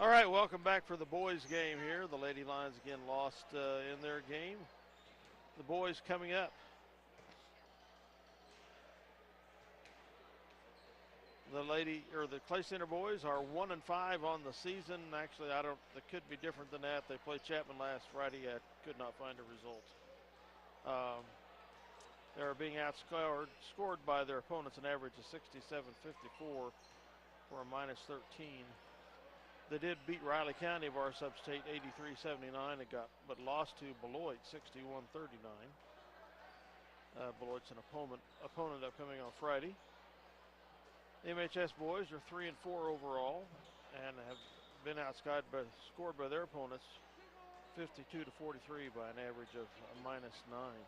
All right, welcome back for the boys' game here. The Lady Lions again lost in their game. The boys coming up. The Clay Center boys are 1-5 on the season. Actually, it could be different than that. They played Chapman last Friday. I could not find a result. They're being scored by their opponents an average of 67-54 for a -13. They did beat Riley County of our sub-state 83-79 but lost to Beloit 61-39. Beloit's an opponent upcoming on Friday. The MHS boys are 3-4 overall and have been scored by their opponents 52-43 by an average of a -9.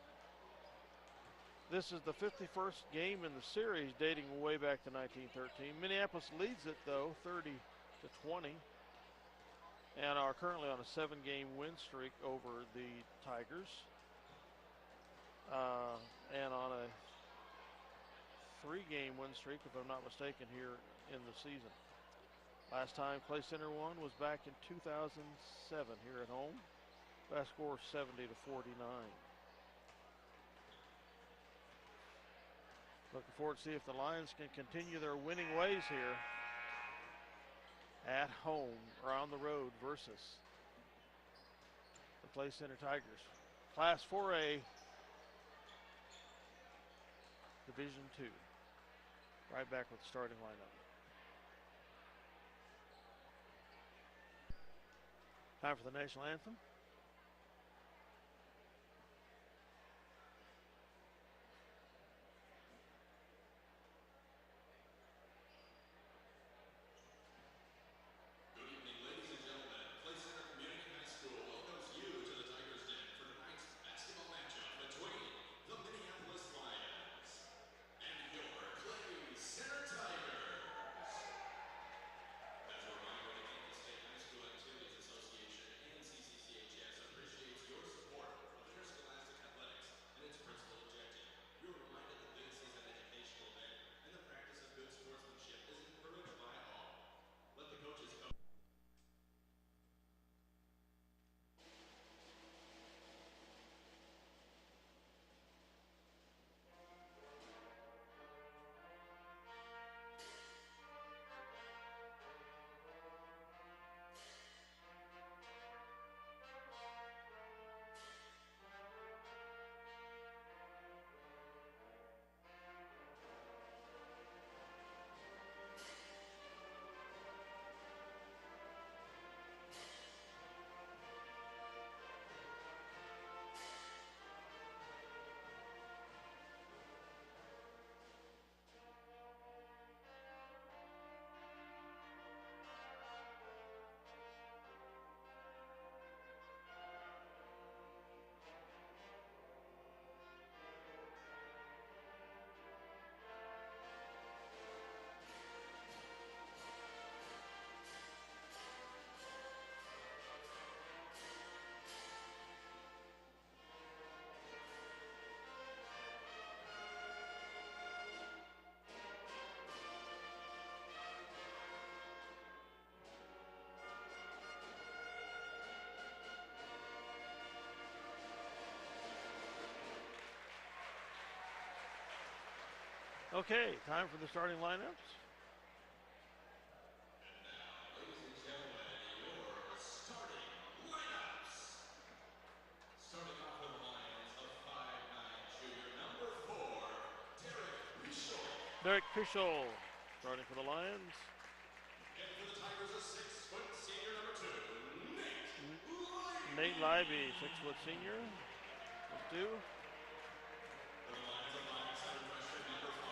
This is the 51st game in the series dating way back to 1913. Minneapolis leads it though 30-20 and are currently on a 7-game win streak over the Tigers and on a 3-game win streak, if I'm not mistaken, here in the season. Last time Clay Center won was back in 2007 here at home. That score 70-49. Looking forward to see if the Lions can continue their winning ways here at home or on the road versus the Clay Center Tigers. Class 4A, Division 2. Right back with the starting lineup. Time for the national anthem. Okay, time for the starting lineups. Ladies and gentlemen, your starting lineups. Starting off with the Lions of 5'9" junior number 4, Derek Pischel starting for the Lions. And for the Tigers, a 6-foot senior number 2, Nate Libey, 6-foot senior. Let's do. For the Lions of linebacker freshman number 5,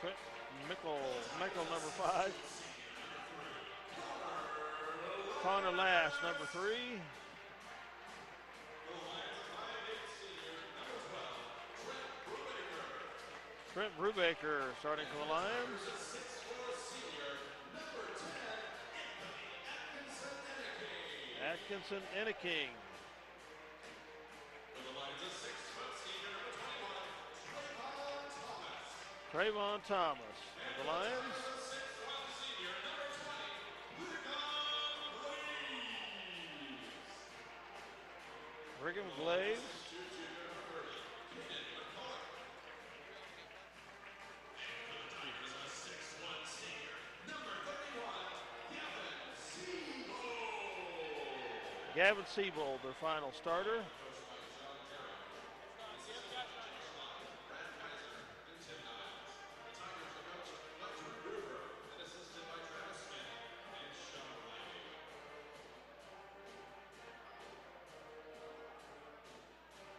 Trent Mickle, number 5. Connor Lash, number 3. Trent Brubaker starting for the Lions. Atkinson Enneking. For the Lions, a 6-foot senior number 21, Trayvon Thomas for the Lions. Brigham, Glaze. Gavin Siebold, their final starter.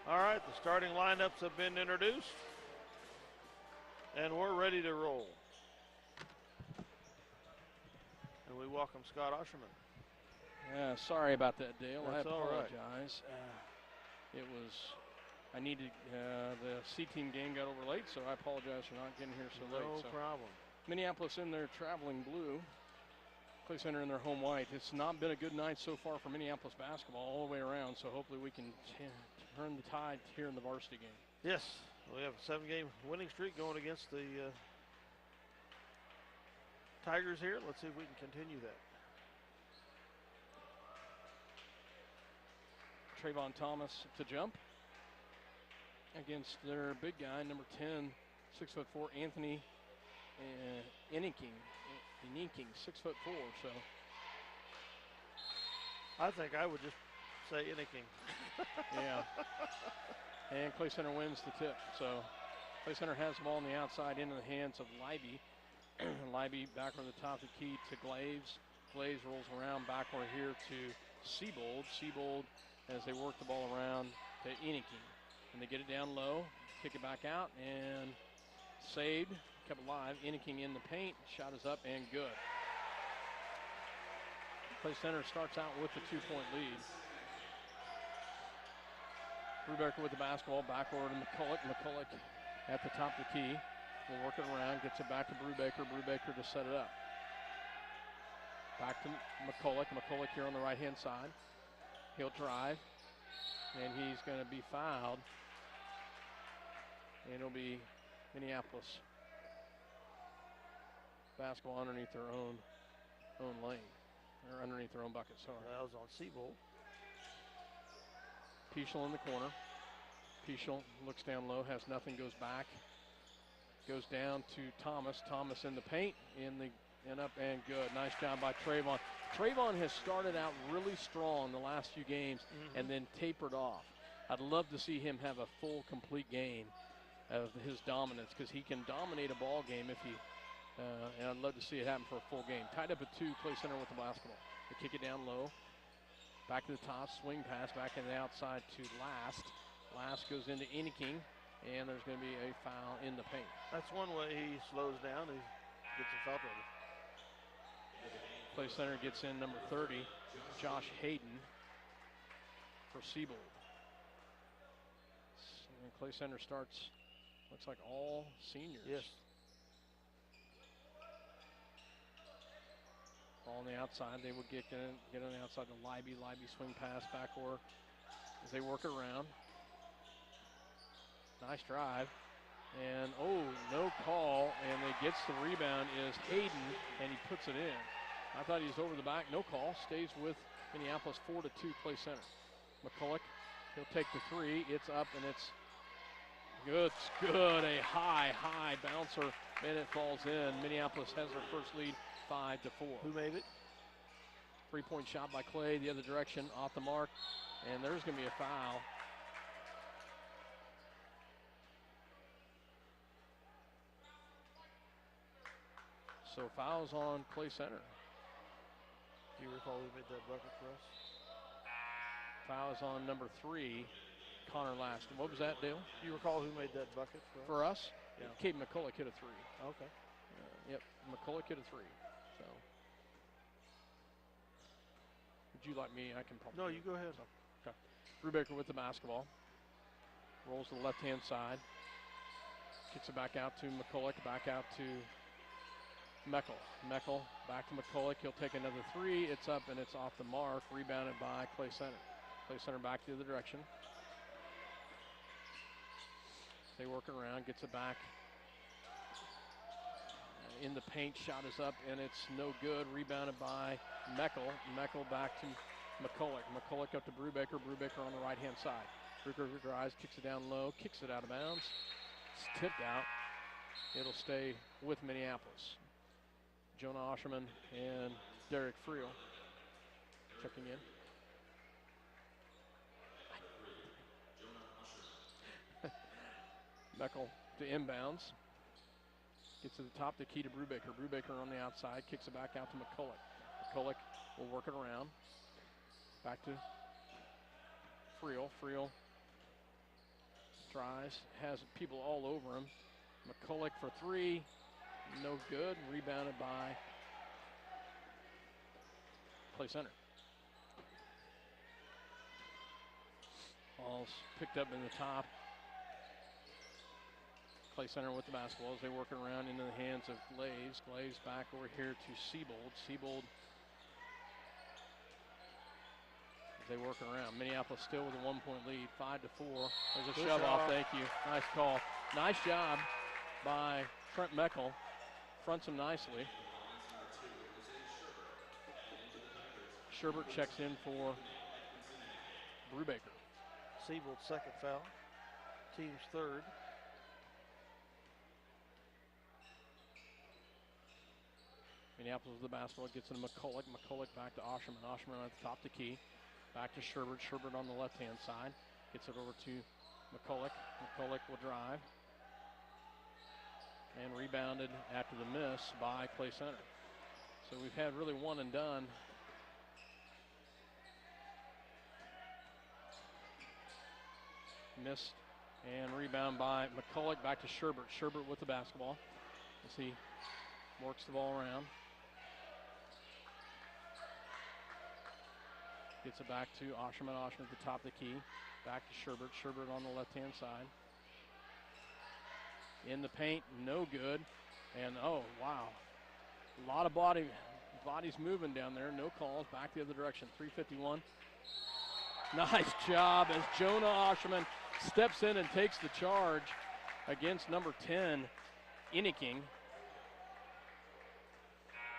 All right, the starting lineups have been introduced, and we're ready to roll. And we welcome Scott Osherman. Yeah, sorry about that, Dale. That's I all right. apologize. I needed, the C-team game got over late, so I apologize for not getting here so late. No problem. Minneapolis in their traveling blue. Clay Center in their home white. It's not been a good night so far for Minneapolis basketball all the way around, so hopefully we can turn the tide here in the varsity game. Yes, we have a 7-game winning streak going against the Tigers here. Let's see if we can continue that. Trayvon Thomas to jump against their big guy, number 10, 6'4", Anthony Inking, 6'4". So I think I would just say Inking. yeah. And Clay Center wins the tip. So Clay Center has the ball on the outside into the hands of Leiby. Leiby back on the top of the key to Glaze. Glaze rolls around backward here to Siebold. Siebold, as they work the ball around to Inking. And they get it down low, kick it back out, and saved, kept alive. Inking in the paint, shot is up and good. Clay Center starts out with a 2-point lead. Brubaker with the basketball, backward to McCulloch. McCulloch at the top of the key. Will work it around, gets it back to Brubaker. Brubaker to set it up. Back to McCulloch. McCulloch here on the right-hand side. He'll drive, and he's going to be fouled. And it'll be Minneapolis basketball underneath their own lane, or underneath their own bucket, sorry. That was on Siebold. Peschel in the corner. Peschel looks down low, has nothing, goes back. Goes down to Thomas. Thomas in the paint, and up and good. Nice job by Trayvon. Trayvon has started out really strong the last few games and then tapered off. I'd love to see him have a full, complete game of his dominance, because he can dominate a ball game if he, and I'd love to see it happen for a full game. Tied up at 2, Clay Center with the basketball. They kick it down low. Back to the top, swing pass, back in the outside to Last. Last goes into Inking, and there's going to be a foul in the paint. That's one way he slows down. He gets a foul trouble. Clay Center gets in number 30, Josh Hayden, for Siebold. And Clay Center starts, looks like all seniors. Yes. Ball on the outside. They will get on the outside to Leiby. Leiby swing pass backward as they work it around. Nice drive. And, no call. And they gets the rebound is Hayden, and he puts it in. I thought he was over the back. No call. Stays with Minneapolis 4-2 Clay Center. McCulloch, he'll take the 3. It's up, and it's good. It's good. A high bouncer, and it falls in. Minneapolis has their first lead, 5-4. Who made it? 3-point shot by Clay, the other direction, off the mark, and there's going to be a foul. So fouls on Clay Center. Do you recall who made that bucket for us? Fouls on number 3, Connor Last. What was that, Dale? Do you recall who made that bucket for us? For us? Yeah. Caden McCulloch hit a 3. Okay. Yep, McCulloch hit a 3. So, would you like me? I can probably. No, you go ahead. Okay. Brubaker with the basketball. Rolls to the left-hand side. Kicks it back out to McCulloch. Back out to Meckel. Meckel back to McCulloch. He'll take another 3. It's up and it's off the mark. Rebounded by Clay Center. Clay Center back the other direction. They work it around. Gets it back. In the paint, shot is up, and it's no good. Rebounded by Meckel. Meckel back to McCulloch up to Brubaker. Brubaker on the right-hand side. Brubaker drives, kicks it down low, kicks it out of bounds. It's tipped out. It'll stay with Minneapolis. Jonah Osherman and Derek Friel checking in. Meckel to inbounds. Gets to the top, the key to Brubaker. Brubaker on the outside, kicks it back out to McCulloch. McCulloch will work it around. Back to Friel. Friel tries, has people all over him. McCulloch for three, no good. Rebounded by Play Center. Ball's picked up in the top. Play Center with the basketball as they work it around into the hands of Glaze. Glaze back over here to Siebold. Siebold as they work it around. Minneapolis still with a 1-point lead, 5-4. There's a shove off, thank you. Nice call. Nice job by Trent Meckel. Fronts him nicely. Sherbert checks in for Brubaker. Siebold's second foul. Team's third. Minneapolis with the basketball, gets into McCulloch. McCulloch back to Osherman. Osherman at the top, the key. Back to Sherbert. Sherbert on the left-hand side. Gets it over to McCulloch. McCulloch will drive. And rebounded after the miss by Clay Center. So we've had really one and done. Missed and rebound by McCulloch. Back to Sherbert. Sherbert with the basketball as he works the ball around. Gets it back to Osherman. Osherman at the top of the key. Back to Sherbert. Sherbert on the left-hand side. In the paint, no good. And oh, wow. A lot of bodies moving down there. No calls. Back the other direction. 3:51. Nice job as Jonah Osherman steps in and takes the charge against number 10, Inniking.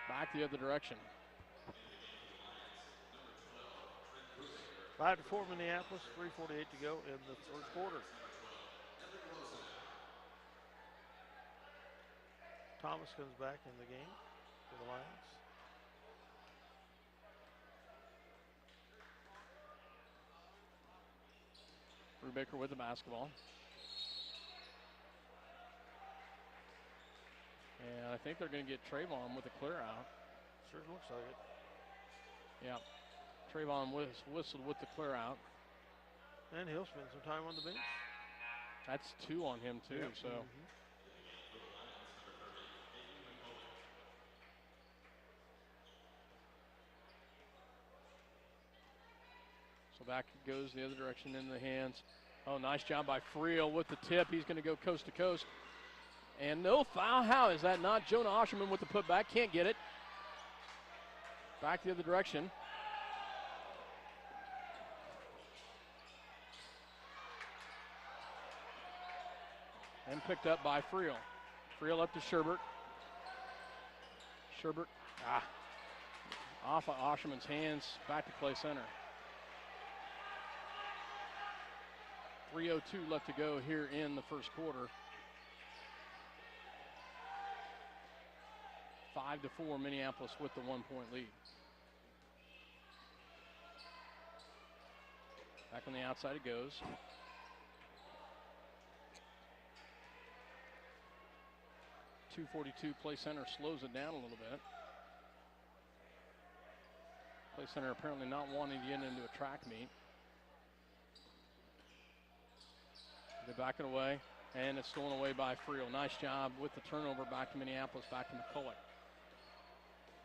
Back the other direction. 5-4 Minneapolis, 3:48 to go in the third quarter. Thomas comes back in the game for the Lions. Brubaker with the basketball. And I think they're going to get Trayvon with a clear out. Sure looks like it. Yeah. Trayvon whistled with the clear out. And he'll spend some time on the bench. That's 2 on him too, yep. so. So back it goes the other direction in the hands. Oh, nice job by Friel with the tip. He's going to go coast to coast. And no foul. How is that not? Jonah Osherman with the putback. Can't get it. Back the other direction. And picked up by Friel. Friel up to Sherbert. Sherbert, off of Osherman's hands, back to Clay Center. 3:02 left to go here in the first quarter. 5-4 Minneapolis with the 1-point lead. Back on the outside it goes. .242 Play Center slows it down a little bit. Play Center apparently not wanting to get into a track meet. They back it away, and it's stolen away by Friel. Nice job with the turnover back to Minneapolis, back to McCulloch.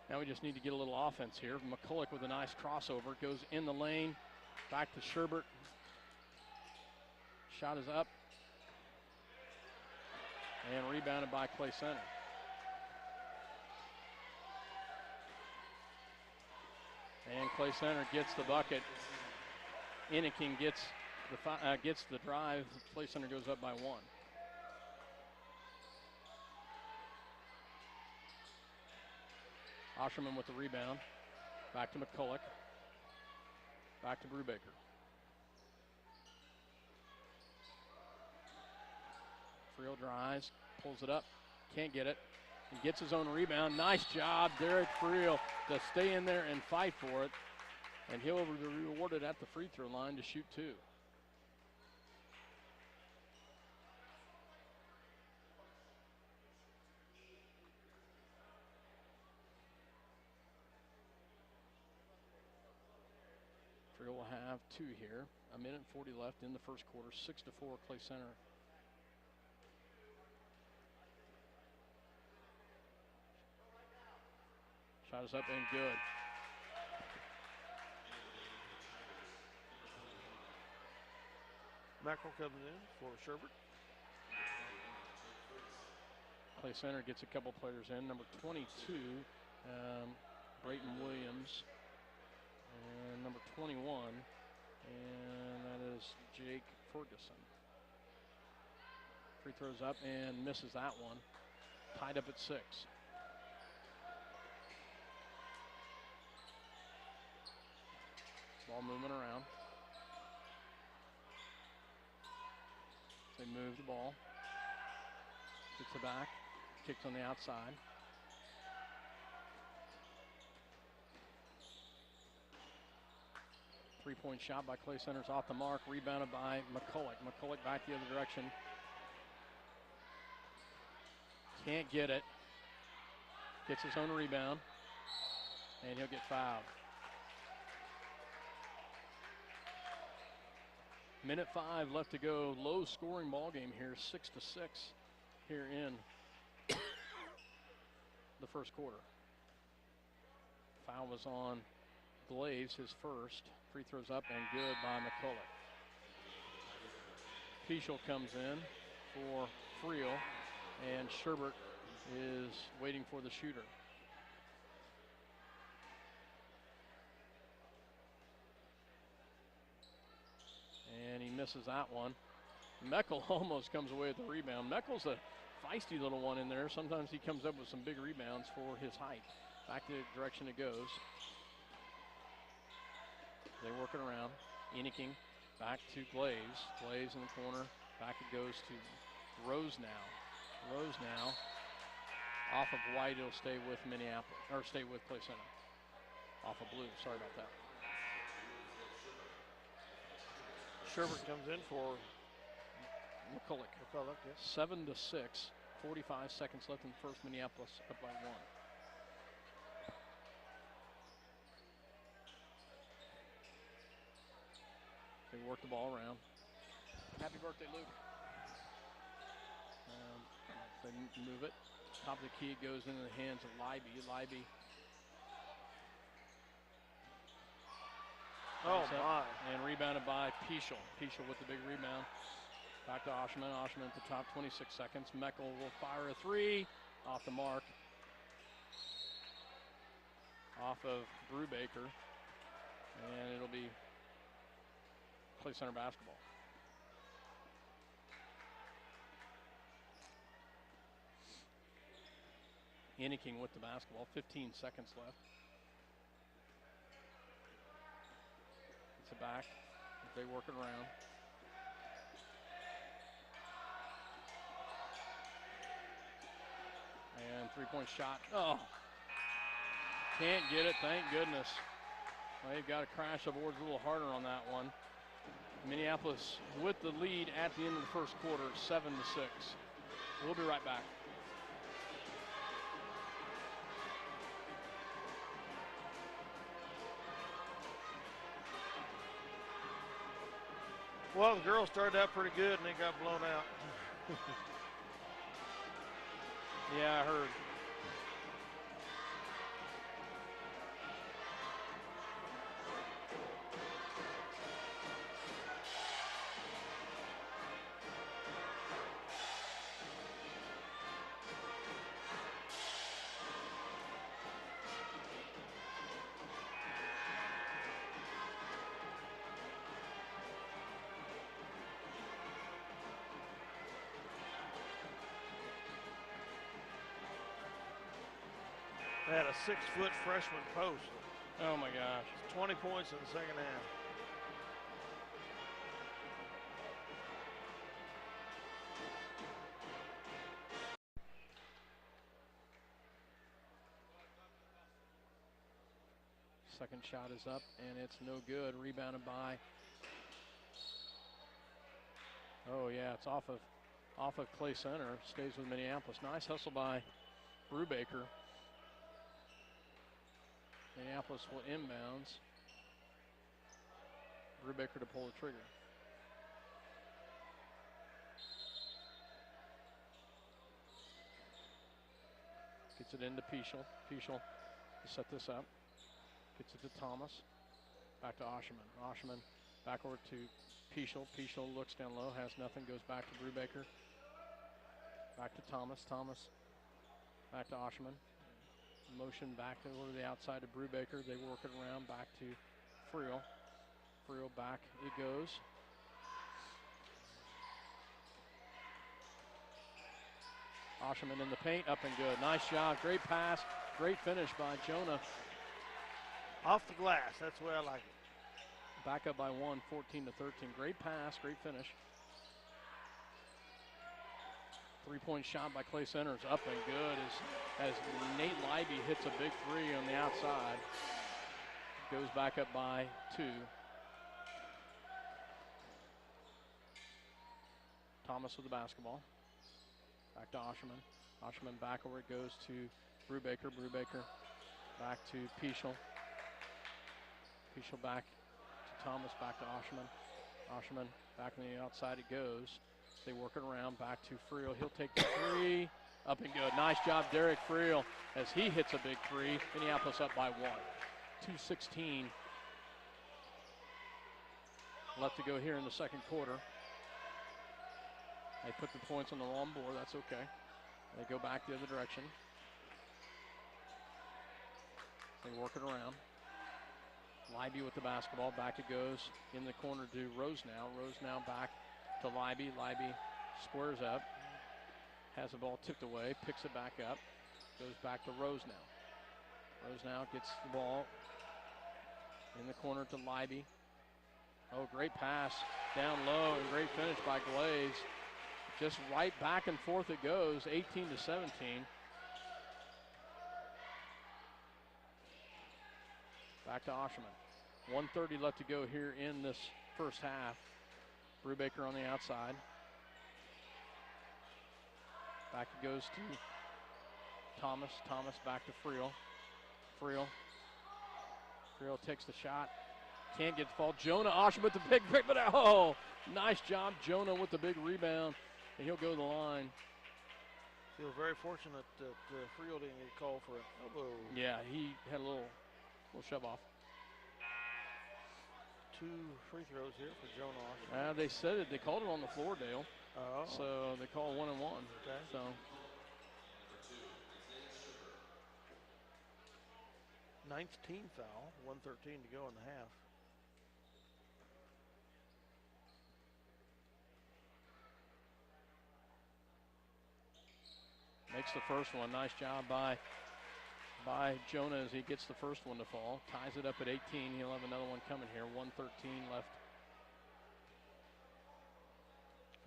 Now we just need to get a little offense here. McCulloch with a nice crossover, goes in the lane, back to Sherbert. Shot is up. And rebounded by Clay Center. And Clay Center gets the bucket. Inniking gets the drive. Clay Center goes up by 1. Osherman with the rebound. Back to McCulloch. Back to Brubaker. Friel drives, pulls it up, can't get it. He gets his own rebound. Nice job, Derek Friel, to stay in there and fight for it. And he'll be rewarded at the free throw line to shoot 2. Friel will have 2 here. 1:40 left in the first quarter. 6-4 Clay Center. Shot is up and good. Mackerel comes in for Sherbert. Clay Center gets a couple players in. Number 22, Brayton Williams. And number 21, and that is Jake Ferguson. Free throws up and misses that one. Tied up at 6. Ball moving around. They move the ball. Gets it back. Kicks on the outside. Three-point shot by Clay Center's off the mark. Rebounded by McCulloch. McCulloch back the other direction. Can't get it. Gets his own rebound. And he'll get fouled. Minute 5 left to go. Low scoring ball game here. 6-6 here in the first quarter. Foul was on Glaves, his first. Free throws up and good by McCulloch. Pichel comes in for Friel, and Sherbert is waiting for the shooter. And he misses that one. Meckel almost comes away with the rebound. Meckel's a feisty little one in there. Sometimes he comes up with some big rebounds for his height. Back the direction it goes. They work it around. Eniking back to Glaves. Glaves in the corner. Back it goes to Rose now. Rose now. Off of White, it'll stay with Minneapolis, or stay with Clay Center. Off of Blue, sorry about that. Sherbert comes in for McCulloch. McCulloch, yes. 7-6. 45 seconds left in the first. Minneapolis up by 1. They work the ball around. Happy birthday, Luke. They move it. Top of the key, it goes into the hands of Leiby. Leiby. Oh, my. And rebounded by Pichel. Pichel with the big rebound. Back to Oshman. Oshman at the top, 26 seconds. Meckel will fire a 3. Off the mark. Off of Brubaker. And it'll be Clay Center basketball. Eniking with the basketball. 15 seconds left. It's a back. They work it around. And three-point shot. Oh, can't get it, thank goodness. Well, they've got to crash the boards a little harder on that one. Minneapolis with the lead at the end of the first quarter, 7-6. We'll be right back. Well, the girls started out pretty good and they got blown out. Yeah, I heard. They had a 6-foot freshman post. Oh my gosh. 20 points in the second half. Second shot is up, and it's no good. Rebounded by. Oh yeah, it's off of Clay Center. Stays with Minneapolis. Nice hustle by Brubaker. Minneapolis will inbounds. Brubaker to pull the trigger. Gets it into Pichel. Pichel to set this up. Gets it to Thomas. Back to Osherman. Osherman back over to Pichel. Pichel looks down low, has nothing, goes back to Brubaker. Back to Thomas. Thomas back to Osherman. Motion back over to the outside to Brubaker. They work it around back to Friel. Friel back it goes. Osherman in the paint, up and good. Nice job, great pass, great finish by Jonah. Off the glass, that's the way I like it. Back up by 1, 14-13. Great pass, great finish. 3-point shot by Clay Centers, up and good as Nate Leiby hits a big three on the outside. Goes back up by 2. Thomas with the basketball. Back to Osherman. Osherman back where it goes to Brubaker. Brubaker back to Pichel. Pichel back to Thomas, back to Osherman. Osherman back on the outside it goes. They work it around, back to Friel. He'll take the three. Up and good. Nice job, Derek Friel, as he hits a big three. Minneapolis up by 1. 2:16 left to go here in the second quarter. They put the points on the wrong board. That's okay. They go back the other direction. They work it around. Leiby with the basketball. Back it goes in the corner to Rosenau. Rosenau back to Leiby. Leiby squares up. Has the ball tipped away. Picks it back up. Goes back to Rosenau. Rosenau gets the ball in the corner to Leiby. Oh, great pass down low and great finish by Glaze. Just right back and forth it goes, 18-17. Back to Osherman. 1:30 left to go here in this first half. Brubaker on the outside. Back it goes to Thomas. Thomas back to Friel. Friel takes the shot. Can't get the fall. Jonah Osherman with the pick, but oh, nice job, Jonah with the big rebound. And he'll go to the line. Feel very fortunate that Friel didn't get called for an elbow. Yeah, he had a little shove off. 2 free throws here for Jonah Osherman. They said it. They called it on the floor, Dale. Oh. So they call 1 and 1. Okay. So. Ninth team foul. 1:13 to go in the half. Makes the first one. Nice job by Jonah as he gets the first one to fall. Ties it up at 18. He'll have another one coming here. 1:13 left.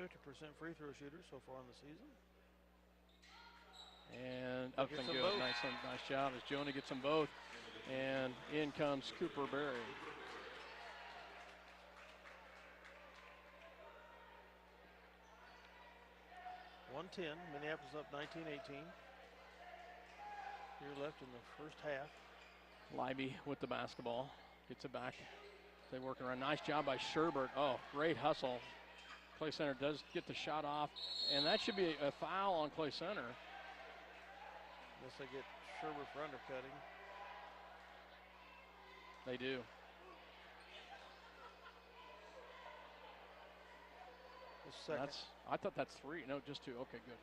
50% free throw shooter so far in the season. And up and good. Both. Nice job as Jonah gets them both. And in comes Cooper Berry. Minneapolis up 19-18. Here left in the first half. Leiby with the basketball. Gets it back. They work around. Nice job by Sherbert. Oh, great hustle. Clay Center does get the shot off. And that should be a foul on Clay Center. Unless they get Sherbert for undercutting. They do. I thought that's 3. No, just 2. Okay, good.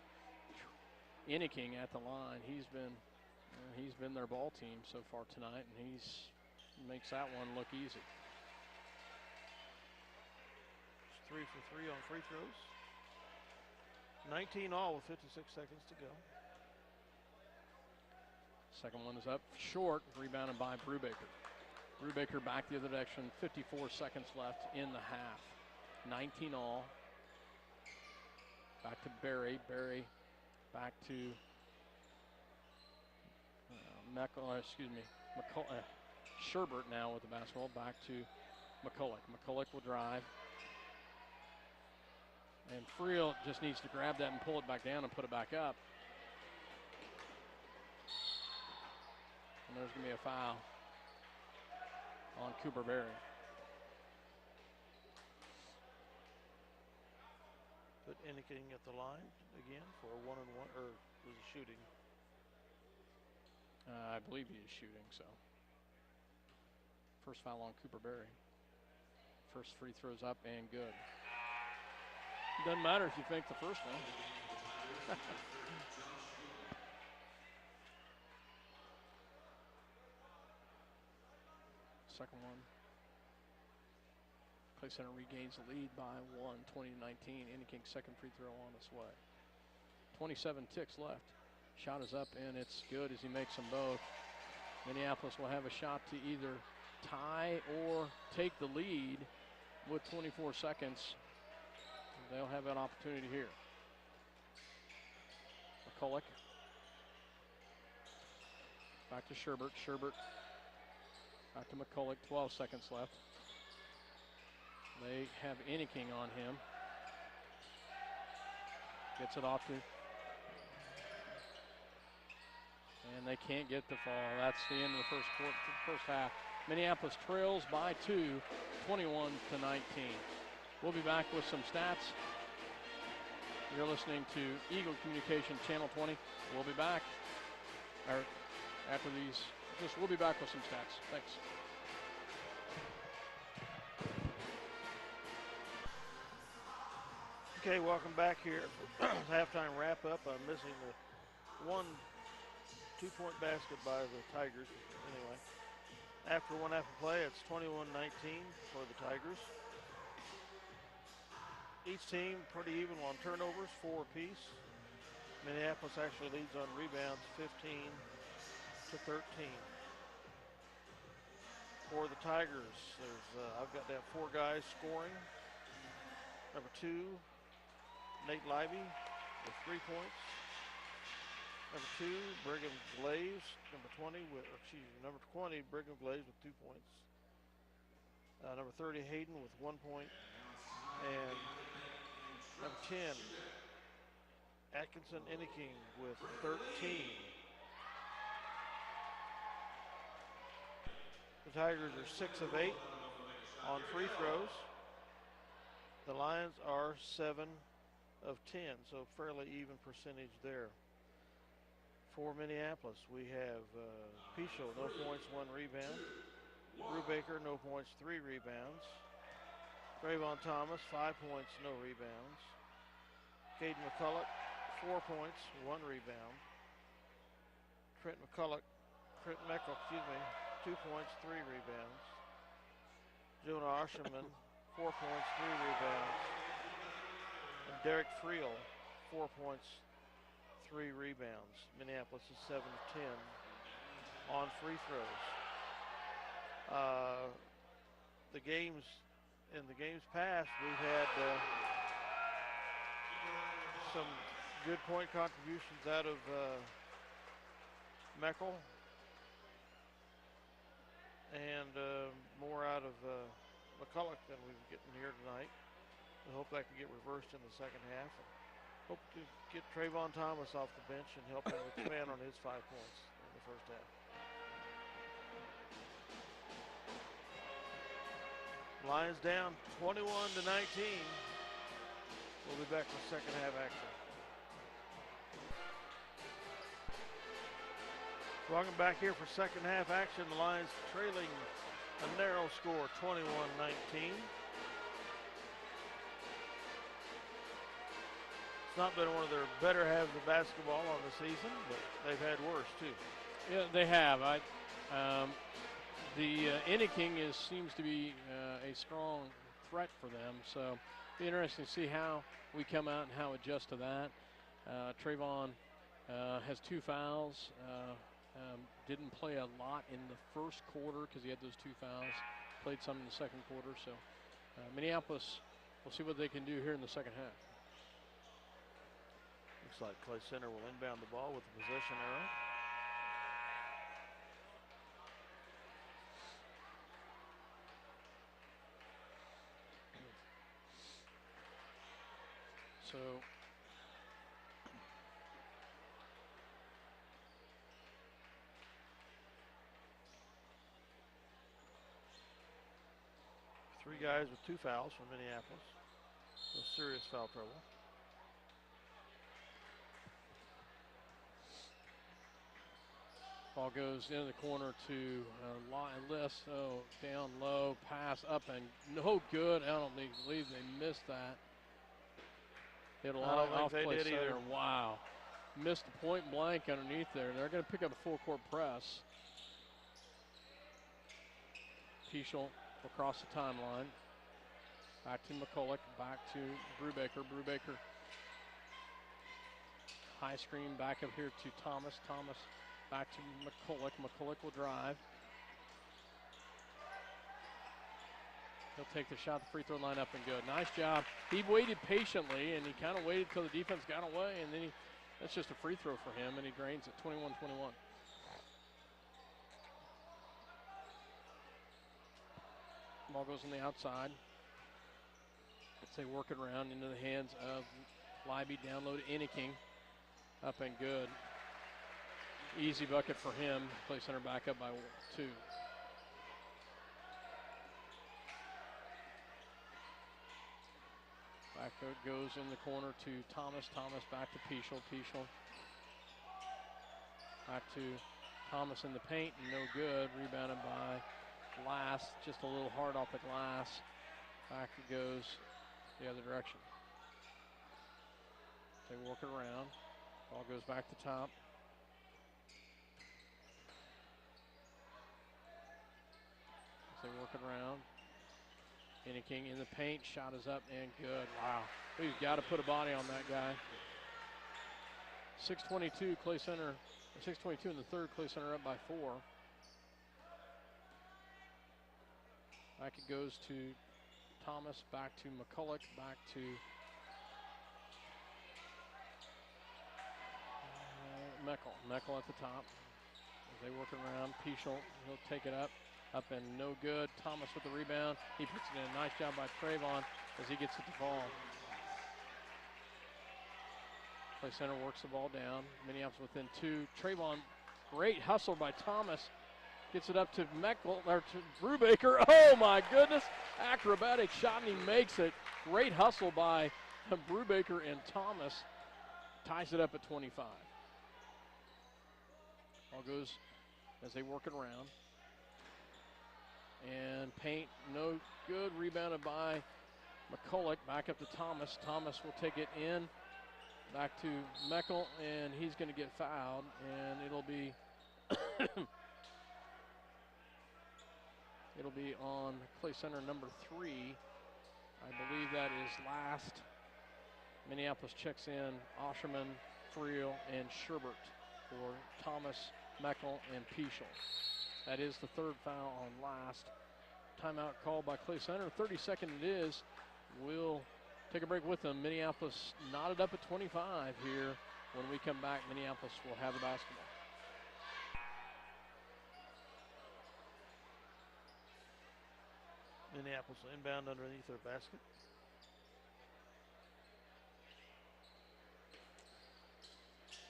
Inniking at the line. He's been their ball team so far tonight, and makes that one look easy. 3 for 3 on free throws. 19 all with 56 seconds to go. Second one is up short, rebounded by Brubaker. Brubaker back the other direction. 54 seconds left in the half. 19 all. Back to Berry. Berry back to Sherbert now with the basketball. Back to McCulloch. McCulloch will drive. And Friel just needs to grab that and pull it back down and put it back up. And there's going to be a foul on Cooper Berry. Put anything at the line again for a 1-on-1, or was he shooting? I believe he is shooting, so. First foul on Cooper Berry. First free throws up and good. Doesn't matter if you fake the first one. Second one. Clay Center regains the lead by 1, 20-19. Inniking's second free throw on its way. 27 ticks left. Shot is up and it's good as he makes them both. Minneapolis will have a shot to either tie or take the lead with 24 seconds. They'll have an opportunity here. McCulloch. Back to Sherbert. Sherbert. Back to McCulloch. 12 seconds left. They have Inniking on him. Gets it off to. And they can't get the fall. That's the end of the first half. Minneapolis trails by 2, 21-19. We'll be back with some stats. You're listening to Eagle Communication Channel 20. We'll be back after these. We'll be back with some stats. Thanks. Okay, welcome back here. Halftime wrap up. I'm missing the 1 2-point basket by the Tigers. Anyway, after one half of play, it's 21-19 for the Tigers. Each team pretty even on turnovers, 4 apiece. Minneapolis actually leads on rebounds 15-13. For the Tigers, I've got to have 4 guys scoring. Number 2, Nate Libby with 3 points. Number 2, Brigham Glaze. Number 20, number 20, Brigham Glaze with 2 points. Number 30, Hayden with 1 point. And number 10, Atkinson Inniking with 13. The Tigers are 6 of 8 on free throws. The Lions are 7 of 10, so fairly even percentage there. For Minneapolis, we have Pichot, no points, 1 rebound. Brubaker, no points, 3 rebounds. Trayvon Thomas, 5 points, no rebounds. Caden McCulloch, 4 points, 1 rebound. Trent Meckel, 2 points, 3 rebounds. Jonah Osherman, 4 points, 3 rebounds. And Derek Friel, 4 points, 3 rebounds. Minneapolis is 7 of 10 on free throws. In the games past, we've had some good point contributions out of Meckel and more out of McCulloch than we've getting here tonight. We hope that can get reversed in the second half. Hope to get Trayvon Thomas off the bench and help him expand on his 5 points in the first half. Lions down 21-19. We'll be back with second half action. Welcome back here for second half action. The Lions trailing a narrow score, 21-19. It's not been one of their better halves of basketball on the season, but they've had worse too. Yeah, they have. The Inniking seems to be a strong threat for them, so it'll be interesting to see how we come out and how adjust to that. Trayvon has 2 fouls. Didn't play a lot in the first quarter because he had those 2 fouls. Played some in the second quarter, so Minneapolis, we'll see what they can do here in the second half. Looks like Clay Center will inbound the ball with the possession arrow. So Three guys with 2 fouls from Minneapolis. No serious foul trouble. ball goes into the corner to Liss. Oh, down low, pass up and no good. I don't believe they missed that. Hit a I lot don't off think they play did center. either. Wow. Missed the point blank underneath there. They're going to pick up a full court press. Peschel across the timeline. Back to McCulloch, back to Brubaker. Brubaker. High screen back up here to Thomas. Thomas back to McCulloch. McCulloch will drive. He'll take the shot, the free throw line up and good. Nice job. He waited patiently, and he kind of waited till the defense got away, and then that's just a free throw for him, and he drains it 21-21. Ball goes on the outside. As they work it around into the hands of Libby. Down low to Inniking. Up and good. Easy bucket for him. Play center back up by 2. Back goes in the corner to Thomas. Thomas back to Peschel. Peschel back to Thomas in the paint. No good. Rebounded by Glass. Just a little hard off the glass. Back it goes the other direction. They work it around. Ball goes back to top. As they work it around. Inniking in the paint. Shot is up and good. Wow. We've got to put a body on that guy. 6:22 Clay Center. 6:22 in the third. Clay Center up by 4. Back it goes to Thomas. Back to McCulloch. Back to Meckel. Meckel at the top. As they work around, Peschel, he'll take it up and no good. Thomas with the rebound. He puts it in. A nice job by Trayvon as he gets it to fall. Play center works the ball down. Minneapolis within 2. Trayvon, great hustle by Thomas. Gets it up to Meckel, or to Brubaker. Oh my goodness. Acrobatic shot and he makes it. Great hustle by Brubaker and Thomas. Ties it up at 25. Ball goes as they work it around. And paint, no good. Rebounded by McCulloch. Back up to Thomas. Thomas will take it in. Back to Meckel, and he's going to get fouled. And it'll be it'll be on Clay Center number 3. I believe that is last. Minneapolis checks in Osherman, Friel, and Sherbert for Thomas, Meckel, and Peschel. That is the third foul on last. Timeout called by Clay Center. 32nd it is. We'll take a break with them. Minneapolis knotted up at 25 here. When we come back, Minneapolis will have the basketball. Minneapolis inbound underneath their basket.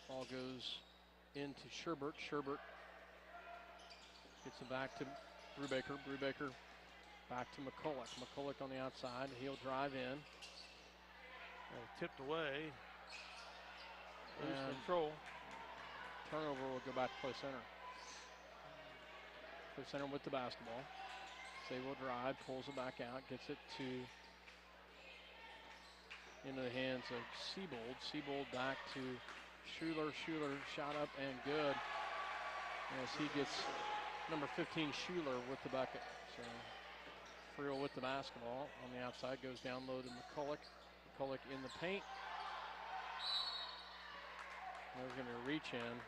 Ball goes into Sherbert. Sherbert gets it back to Brubaker. Brubaker back to McCulloch. McCulloch on the outside. He'll drive in. Tipped away. Lose And control. Turnover will go back to Clay Center. Clay Center with the basketball. Sable drive, pulls it back out, gets it to into the hands of Siebold. Siebold back to Schuler. Schuler shot up and good as he gets number 15 Schuler with the bucket. So Friel with the basketball on the outside, goes down low to McCulloch. McCulloch in the paint. They're going to reach in.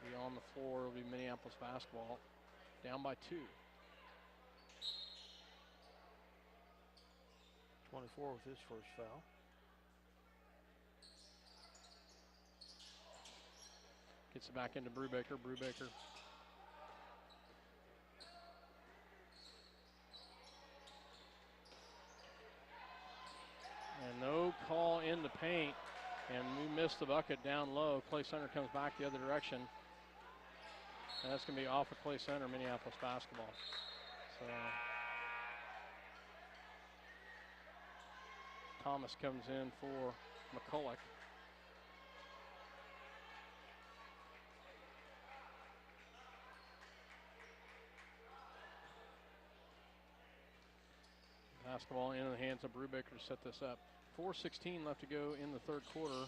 Be on the floor. It'll be Minneapolis basketball. Down by 2. 24 with his first foul. Gets it back into Brubaker. Brubaker missed the bucket down low. Clay Center comes back the other direction. And that's going to be off of Clay Center, Minneapolis basketball. So Thomas comes in for McCulloch. Basketball in the hands of Brubaker to set this up. 4:16 left to go in the third quarter.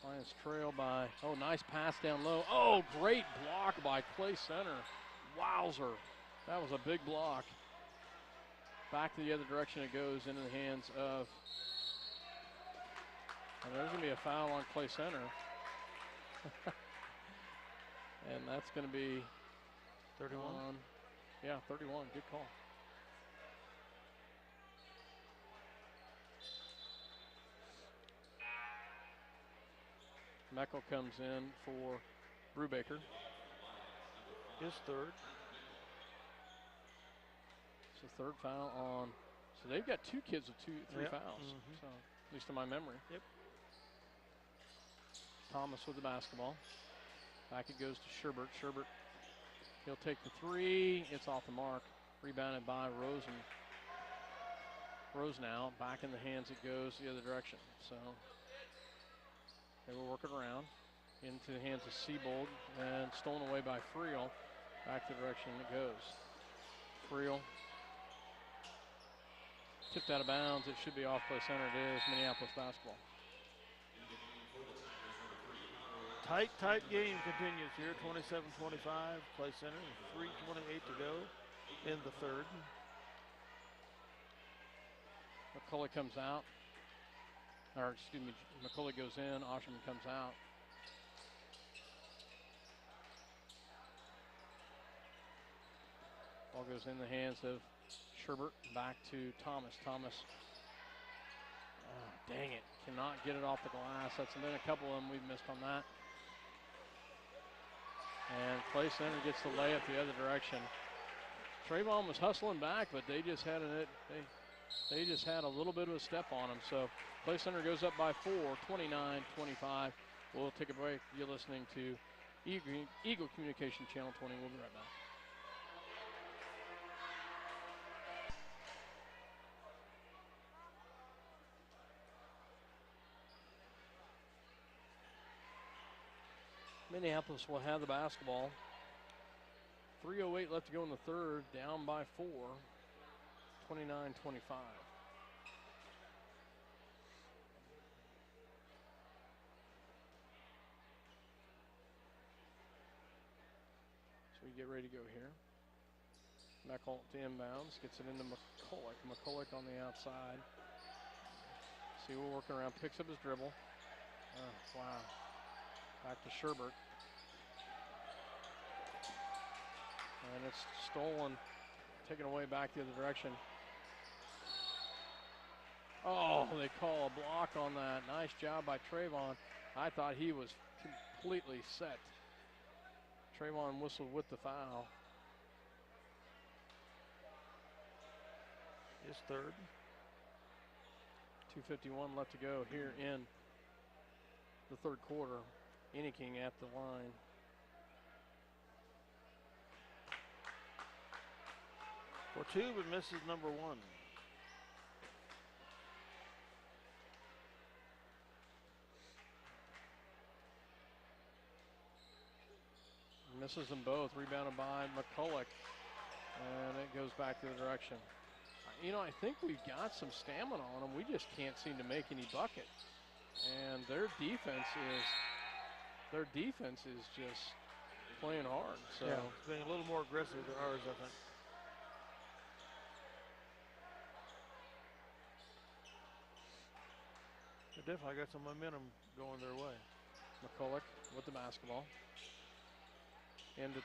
Lions trail by, oh, nice pass down low. Oh, great block by Clay Center. Wowzer. That was a big block. Back to the other direction it goes into the hands of, and there's going to be a foul on Clay Center. And that's going to be 31. Yeah, 31. Good call. Meckel comes in for Brubaker. His third. It's the third foul on. So they've got two kids with three Yep. fouls. So, at least in my memory. Yep. Thomas with the basketball. Back it goes to Sherbert. Sherbert, he'll take the three. It's off the mark. Rebounded by Rosenau. Back in the hands it goes the other direction. So they will work it around. Into the hands of Siebold and stolen away by Friel. Back the direction it goes. Friel tipped out of bounds. It should be off Clay Center. It is Minneapolis basketball. Tight game continues here. 27-25. Clay Center. 3:28 to go in the third. McCulloch comes out. Or, excuse me, McCulloch goes in. Osherman comes out. Ball goes in the hands of Sherbert. Back to Thomas. Thomas, oh, dang it, cannot get it off the glass. That's been a couple of them we've missed on that. And Clay Center gets the layup the other direction. Trayvon was hustling back, but they just had they just had a little bit of a step on him. So Clay Center goes up by 4, 29-25. We'll take a break. You're listening to Eagle Communication Channel 20. We'll be right back. Minneapolis will have the basketball. 3:08 left to go in the third, down by 4, 29-25. So we get ready to go here. Meckel to inbounds, gets it into McCulloch. McCulloch on the outside. See, we're working around, picks up his dribble. Oh, wow. Back to Sherbert. And it's stolen, taken away back the other direction. Oh, they call a block on that. Nice job by Trayvon. I thought he was completely set. Trayvon whistled with the foul. His third. 2:51 left to go here in the third quarter. Inniking at the line. For two, but misses number one. Misses them both. Rebounded by McCulloch. And it goes back the other direction. You know, I think we've got some stamina on them. We just can't seem to make any bucket. And their defense is just playing hard. So yeah, it's being a little more aggressive than ours, I think. They definitely got some momentum going their way. McCulloch with the basketball. Into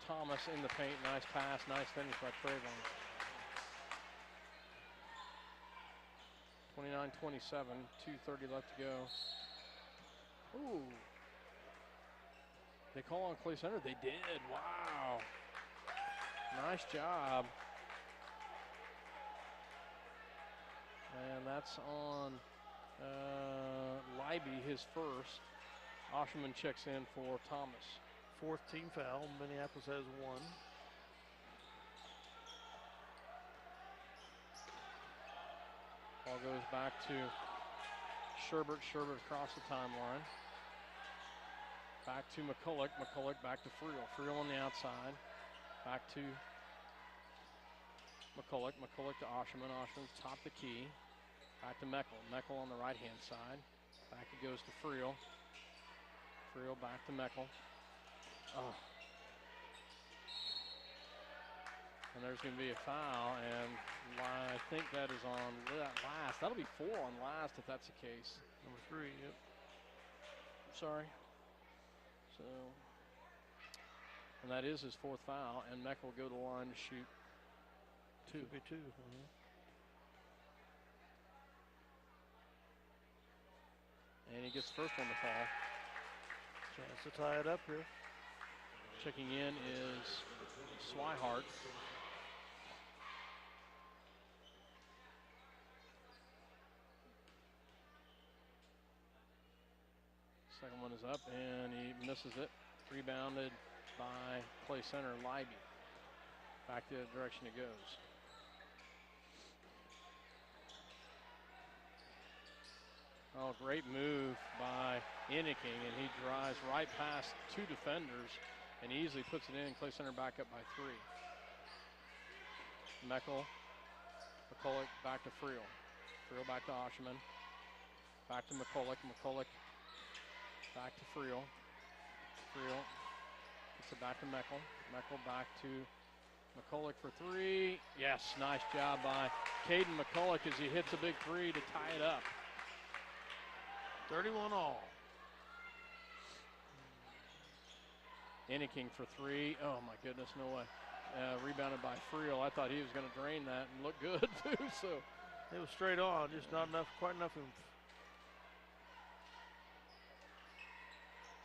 Thomas in the paint. Nice pass. Nice finish by Trayvon. 29-27. 2:30 left to go. Ooh. They call on Clay Center. They did. Wow. Nice job. And that's on Leiby his first. Osherman checks in for Thomas. 4th team foul. Minneapolis has 1. Ball goes back to Sherbert. Sherbert across the timeline. Back to McCulloch. McCulloch back to Friel. Friel on the outside. Back to McCulloch. McCulloch to Osherman. Osherman's top the key. Back to Meckel. Meckel on the right-hand side. Back it goes to Friel. Friel back to Meckel. Oh. And there's going to be a foul, and I think that is on last. That'll be 4 on last if that's the case. Number 3, yep. Sorry. So, and that is his 4th foul, and Meckel will go to the line to shoot 2. Should be 2. And he gets the first one to fall. Chance to tie it up here. Checking in is Swihart. Second one is up, and he misses it. Rebounded by Clay center Leiby. Back the direction it goes. Oh, great move by Inniking, and he drives right past 2 defenders and easily puts it in. Clay center back up by 3. Meckel, McCulloch back to Friel. Friel back to Osherman. Back to McCulloch. McCulloch back to Friel. Friel gets it back to Meckel. Meckel back to McCulloch for 3. Yes, nice job by Caden McCulloch as he hits a big 3 to tie it up. 31 all. Inniking for 3. Oh my goodness, no way. Rebounded by Friel. I thought he was going to drain that and look good too. So it was straight on, just not enough, quite enough oomph.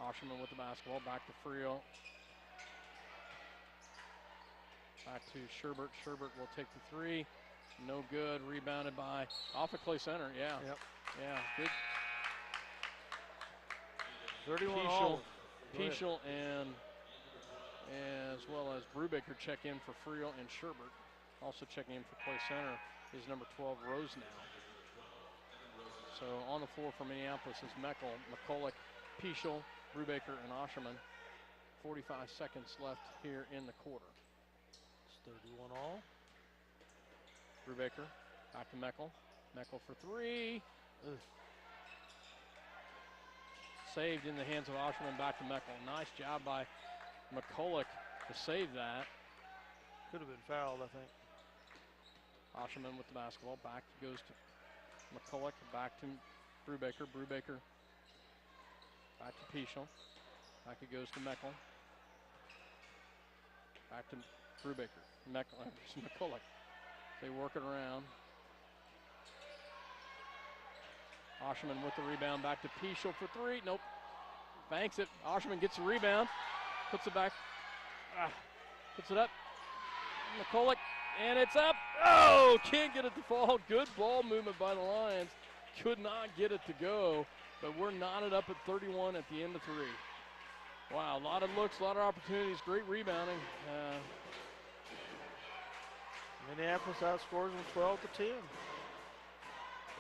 Osherman with the basketball, back to Friel. Back to Sherbert. Sherbert will take the 3. No good. Rebounded by off of Clay center. Yeah. Yep. Yeah. Good. 31 all. Peschel and as well as Brubaker check in for Friel, and Sherbert also checking in for Clay center is number 12 Rosenau. So on the floor for Minneapolis is Meckel, McCulloch, Peschel, Brubaker, and Osherman. 45 seconds left here in the quarter. It's 31 all. Brubaker back to Meckel. Meckel for 3. Ugh. Saved in the hands of Osherman, back to Meckel. Nice job by McCulloch to save that. Could have been fouled, I think. Osherman with the basketball. Back goes to McCulloch. Back to Brubaker. Brubaker back to Peschel. Back it goes to Meckel. Back to Brubaker. McCulloch. They work it around. Osherman with the rebound, back to Peschel for 3. Nope. Banks it. Osherman gets the rebound. Puts it back. Puts it up. McCulloch. And it's up. Oh, can't get it to fall. Good ball movement by the Lions. Could not get it to go. But we're knotted up at 31 at the end of 3. Wow, a lot of looks, a lot of opportunities. Great rebounding. Minneapolis outscores them 12-10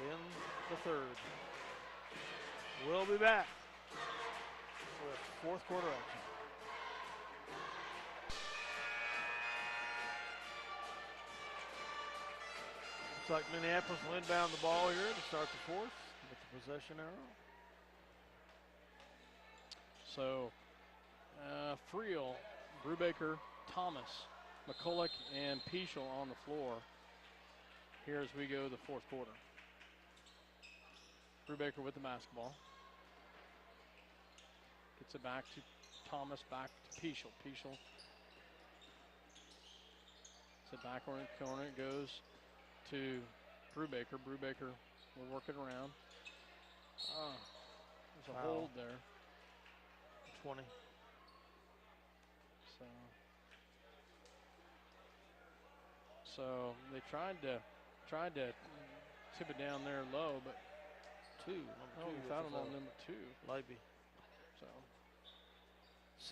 in the 3rd. We'll be back with 4th quarter action. Looks like Minneapolis will inbound the ball here to start the 4th with the possession arrow. So, Friel, Brubaker, Thomas, McCulloch, and Peschel on the floor here as we go to the 4th quarter. Brubaker with the basketball. Gets it back to Thomas, back to Peschel. Peschel gets it back on the corner. It goes to Brubaker. Brubaker will work it around. There's a hold there. 20. So they tried to tip it down there low, but 2. Number Oh, 2 we with found the him on foul. number 2. Leiby. So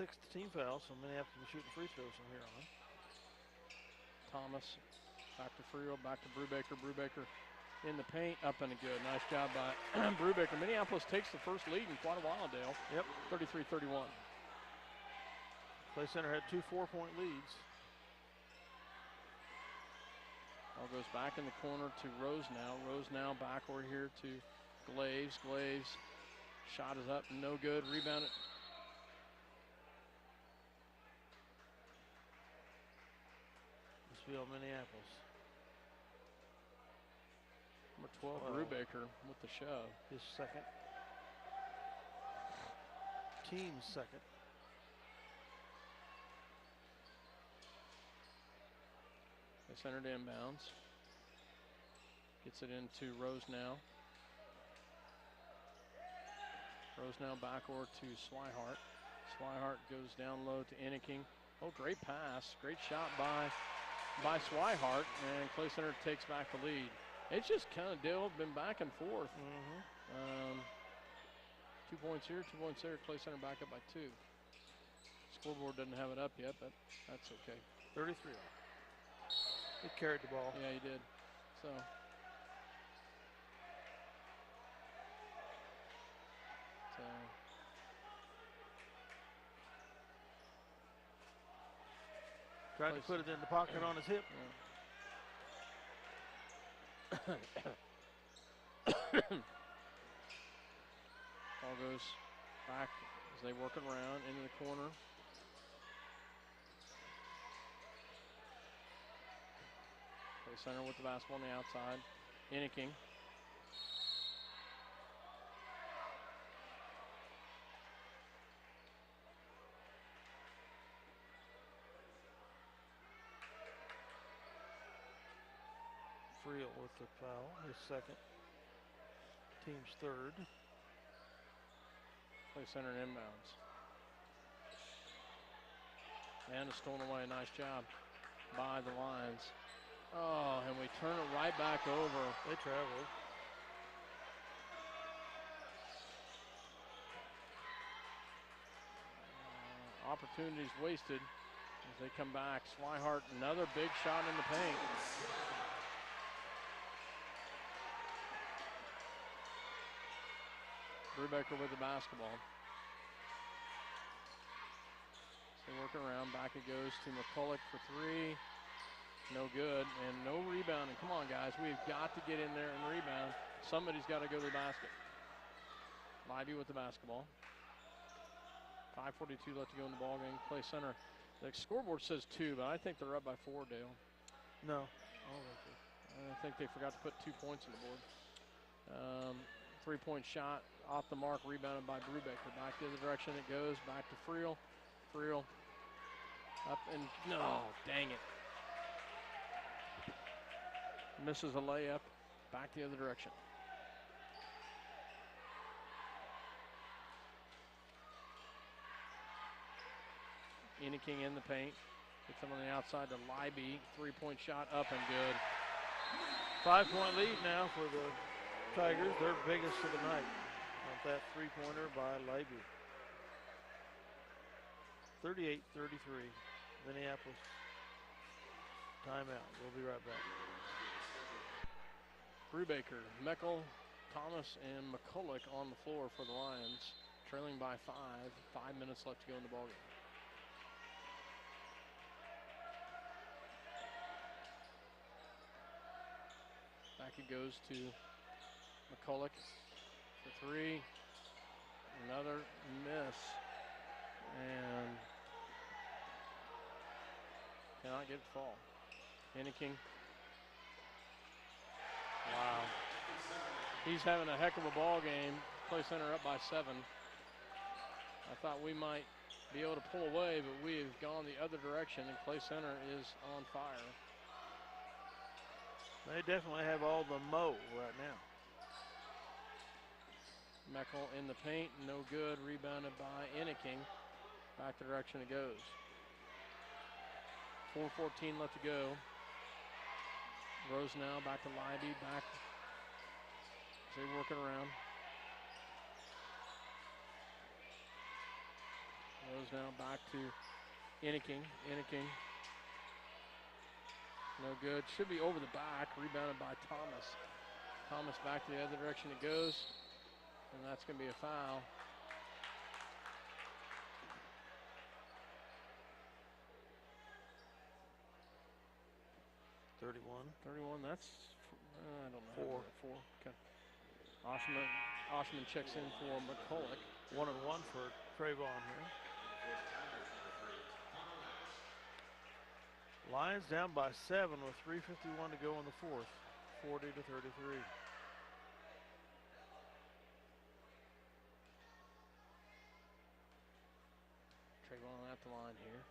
6th team foul, so Minneapolis will be shooting free throws from here on. Thomas back to Friel, back to Brubaker. Brubaker in the paint, up and good. Nice job by Brubaker. Minneapolis takes the first lead in quite a while, Dale. Yep. 33-31. Clay Center had 2 4-point leads. Ball goes back in the corner to Rose now. Rose now back over here to Glaves. Glaves. Shot is up, no good. Rebounded. This will be on Minneapolis. Number 12, Brubaker with the shove. His second. Team's second. They centered inbounds. Gets it into Rose now. Rose now back over to Swihart. Swihart goes down low to Inniking. Oh, great pass. Great shot by Swihart. And Clay Center takes back the lead. It's just kind of been back and forth. 2 points here, 2 points there. Clay Center back up by 2. Scoreboard doesn't have it up yet, but that's okay. 33. He carried the ball. Yeah, he did. So. Tried to put it in the pocket on his hip. Ball goes back as they work it around into the corner. Play Center with the basketball on the outside. Inniking. Friel with the foul, his second. Team's third. Play Center inbounds. And it's stolen away. Nice job by the Lions. Oh, and we turn it right back over. They traveled. Opportunities wasted as they come back. Swihart, another big shot in the paint. Brubaker with the basketball. So working around, back it goes to McCulloch for 3. No good, and no rebounding. Come on, guys, we've got to get in there and rebound. Somebody's got to go to the basket. Leiby with the basketball. 5:42 left to go in the ball game. Clay Center. The scoreboard says 2, but I think they're up by 4, Dale. No. I think they forgot to put 2 points on the board. 3-point shot off the mark, rebounded by Brubaker. Back the other direction it goes, back to Friel. Friel up and, no, dang it. Misses a layup, back the other direction. Inniking in the paint. Gets him on the outside to Leiby. 3-point shot up and good. 5-point lead now for the Tigers, their biggest of the night. With that 3-pointer by Leiby. 38-33. Minneapolis. Timeout. We'll be right back. Brubaker, Meckel, Thomas, and McCulloch on the floor for the Lions. Trailing by 5. 5 minutes left to go in the ballgame. Back it goes to McCulloch for 3. Another miss. And cannot get it to fall. Inniking. Wow. He's having a heck of a ball game. Clay Center up by 7. I thought we might be able to pull away, but we have gone the other direction, and Clay Center is on fire. They definitely have all the mo right now. Meckel in the paint, no good. Rebounded by Inniking. Back the direction it goes. 4:14 left to go. Rose now back to Leiby. Back as they work it around. Goes now back to Inniking. No good. Should be over the back. Rebounded by Thomas. Thomas back the other direction it goes. And that's going to be a foul. .31. That's, I don't know. 4. 4. Okay. Oshman checks in for McCulloch. 1-1 for Trayvon here. Lions down by 7 with 3:51 to go in the fourth. 40-33. Trayvon at the line here.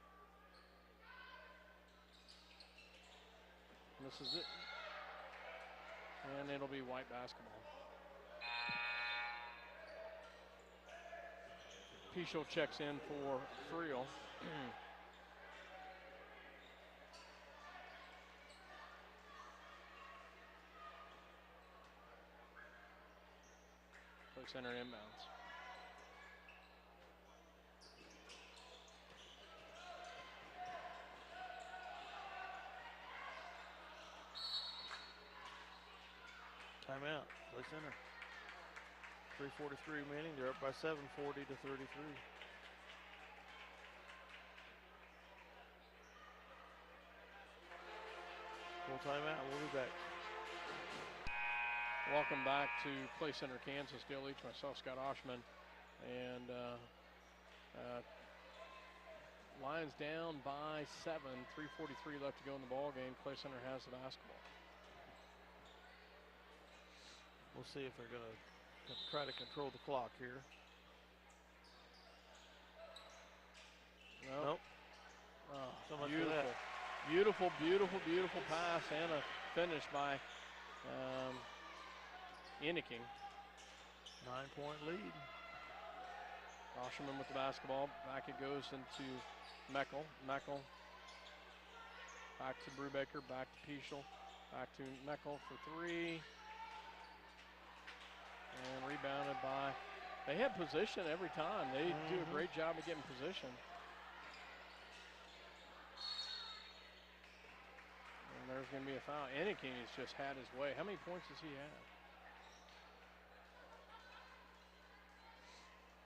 This is it. And it'll be white basketball. Pichel checks in for Friel. Play center inbounds. Timeout. Play center. 3:43 remaining. They're up by 7, 40-33. Full timeout. We'll be back. Welcome back to Play Center Kansas. Dale Leach, myself, Scott Oshman. And Lions down by 7. 3:43 left to go in the ball game. Play Center has the basketball. We'll see if they're going to try to control the clock here. Nope. Oh, So much beautiful. for that. Beautiful pass and a finish by Inniking. 9-point lead. Osherman with the basketball. Back it goes into Meckel. Meckel back to Brubaker. Back to Pichel. Back to Meckel for 3. And rebounded by. They had position every time. They do a great job of getting position. And there's going to be a foul. Inniking has just had his way. How many points does he have?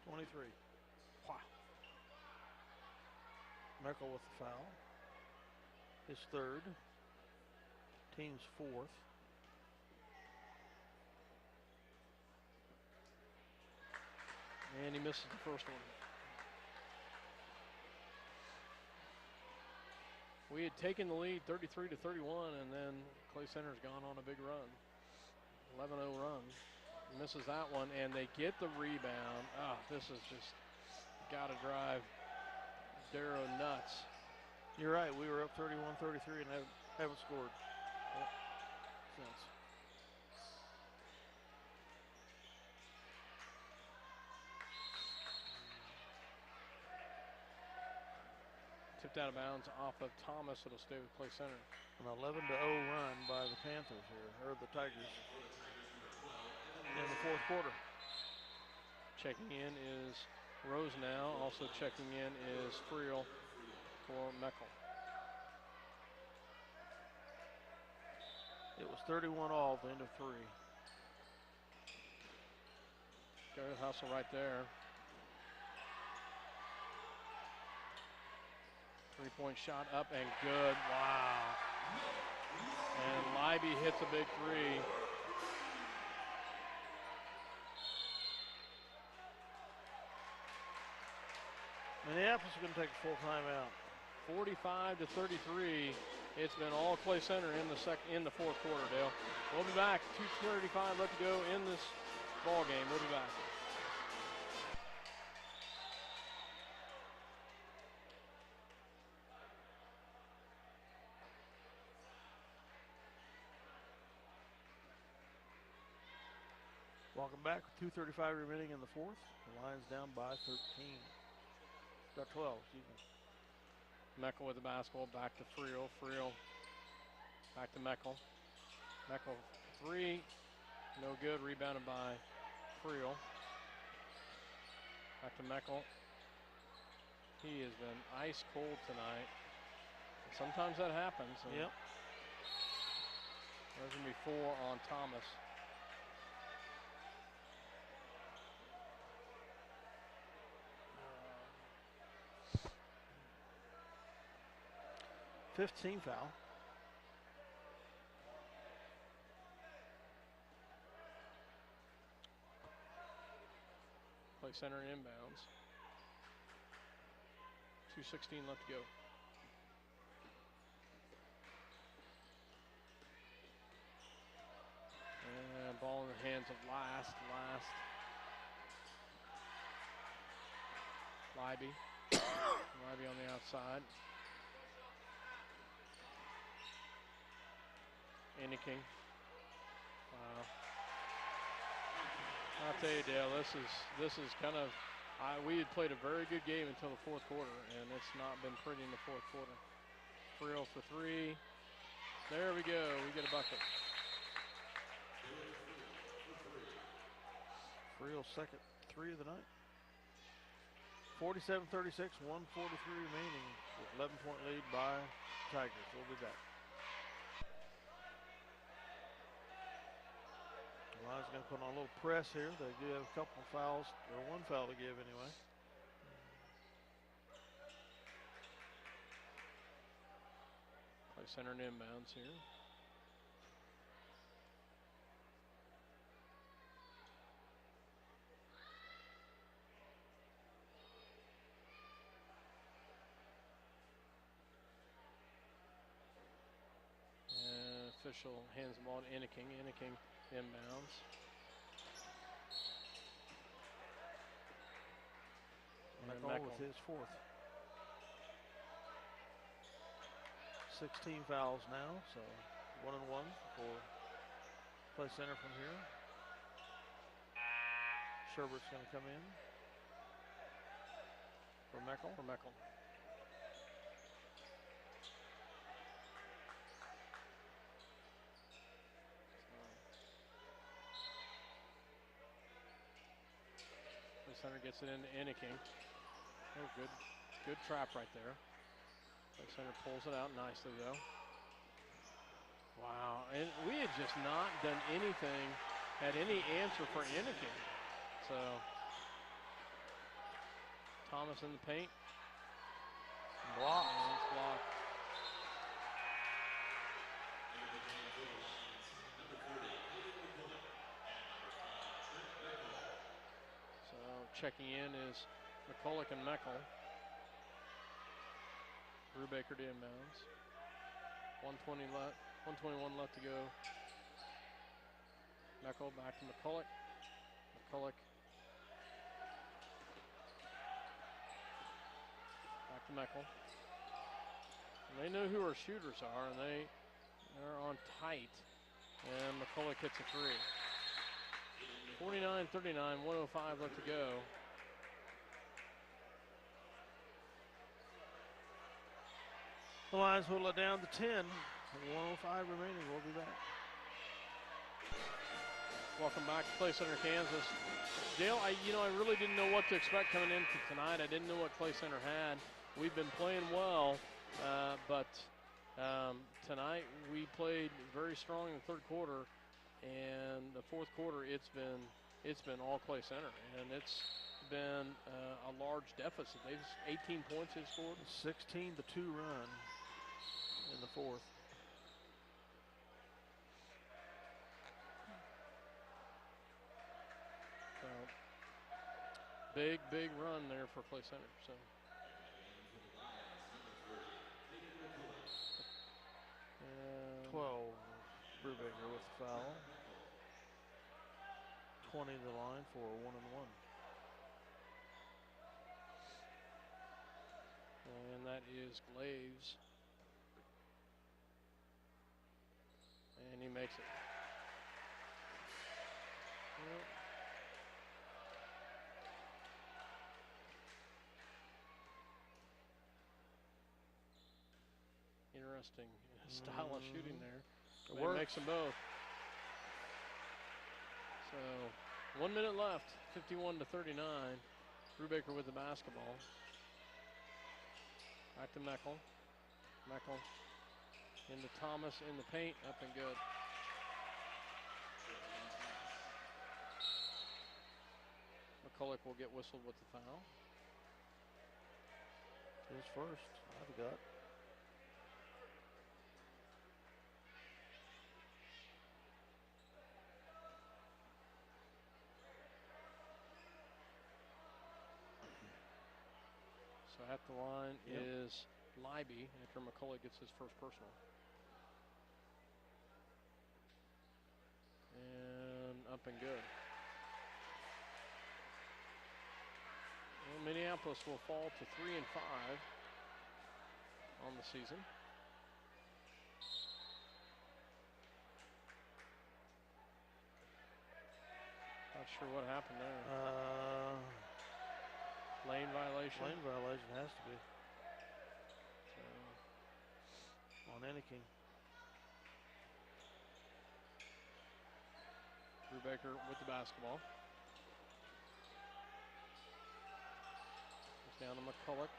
23. Wow. Meckel with the foul. His third. Team's fourth. And he misses the first one. We had taken the lead 33-31, and then Clay Center's gone on a big run. 11-0 run. Misses that one, and they get the rebound. Oh, this is just got to drive Darrow nuts. You're right. We were up 31-33 and haven't scored since. Tipped out of bounds off of Thomas. It'll stay with Clay Center. An 11-0 run by the Panthers here, or the Tigers, in the fourth quarter. Checking in is Rose now. Also checking in is Friel for Meckel. It was 31-all at the end of 3. Good hustle right there. 3-point shot up and good. Wow. And Libby hits a big 3. Minneapolis is going to take a full timeout. 45-33. It's been all Clay Center in the fourth quarter, Dale. We'll be back. 2:35 left to go in this ball game. We'll be back. Welcome back. 2:35 remaining in the fourth. The Lions down by 13. Got 12, excuse me. Meckel with the basketball. Back to Friel. Friel back to Meckel. Meckel 3. No good. Rebounded by Friel. Back to Meckel. He has been ice cold tonight. Sometimes that happens. Yep. There's going to be 4 on Thomas. Team foul. Play center and inbounds. 2:16 left to go. And ball in the hands of last. Libby. Libby on the outside. King. Wow. I'll tell you, Dale, this is kind of, we had played a very good game until the fourth quarter, and it's not been pretty in the fourth quarter. 3-0 for 3. There we go. We get a bucket. Friel's second 3 of the night. 47-36, 1:43 remaining. 11-point lead by Tigers. We'll be back. Lions going to put on a little press here. They do have a couple of fouls, or 1 foul to give anyway. Play center and inbounds here. And official hands the ball to King. King inbounds. Meckel with his 4th. 16 fouls now, so 1-1 for play center from here. Sherbert's going to come in for Meckel. The center gets it into King. Oh, good trap right there. The center pulls it out nicely though. Wow, and we had just not done anything, had any answer for King. So Thomas in the paint. Blocked. And it's blocked. So checking in is McCulloch and Meckel. Brubaker to inbounds. 1:21 left to go. Meckel back to McCulloch. Back to Meckel. And they know who our shooters are, and they're on tight. And McCulloch hits a 3. 49-39, 1:05 left to go. The Lions whittle it down to 10. 1:05 remaining. We'll be back. Welcome back to Clay Center, Kansas. Dale, I really didn't know what to expect coming into tonight. I didn't know what Clay Center had. We've been playing well, but tonight we played very strong in the third quarter, and the fourth quarter it's been all Clay Center, and it's been a large deficit. They've 18 points they've scored. 16-2 run in the fourth. So big run there for Clay Center. So. And 12, Brubaker with the foul. 20 to the line for 1-1. And that is Glaves. And he makes it. Yep. Interesting style of shooting there. But he makes them both. So 1 minute left, 51-39. Brubaker with the basketball. Back to Meckel. Meckel into Thomas in the paint, up and good. McCulloch will get whistled with the foul. His first, I've got. So at the line Yep. is Leiby after McCulloch gets his first personal. And up and good. Well, Minneapolis will fall to 3-5 on the season. Not sure what happened there. Lane violation. Lane violation has to be So, on Enneking. Brubaker with the basketball. Goes down to McCulloch.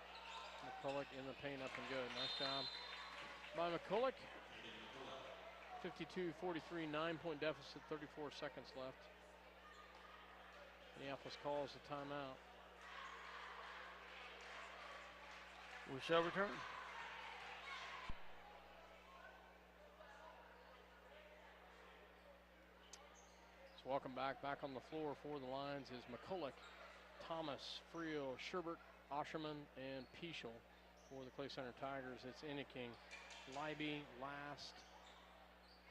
McCulloch in the paint, up and good. Nice job by McCulloch. 52-43, 9-point deficit, 34 seconds left. Minneapolis calls the timeout. We shall return. So welcome back. Back on the floor for the Lions is McCulloch, Thomas, Friel, Sherbert, Osherman, and Peschel. For the Clay Center Tigers, it's Enneking, Leiby, Last,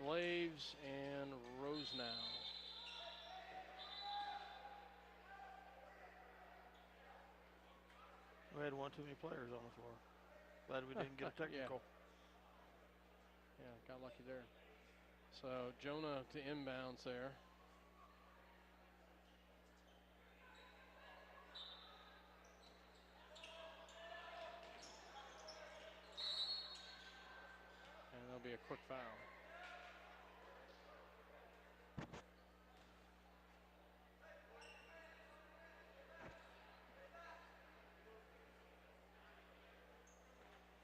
Glaves, and Rosenau. We had one too many players on the floor. Glad we didn't get a technical. Yeah, got lucky there. So Jonah to inbounds there. And there'll be a quick foul.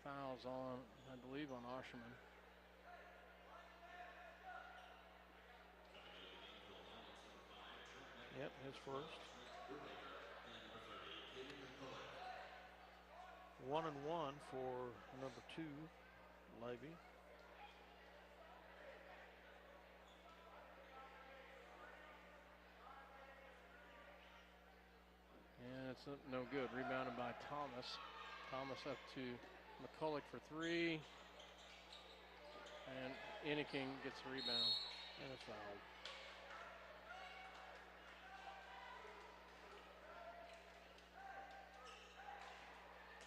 Fouls on, I believe, on Osherman. Yep, his first. 1 and 1 for number 2, Leiby. And it's no good. Rebounded by Thomas. Thomas up to McCulloch for 3. And Enneking gets the rebound. And a foul.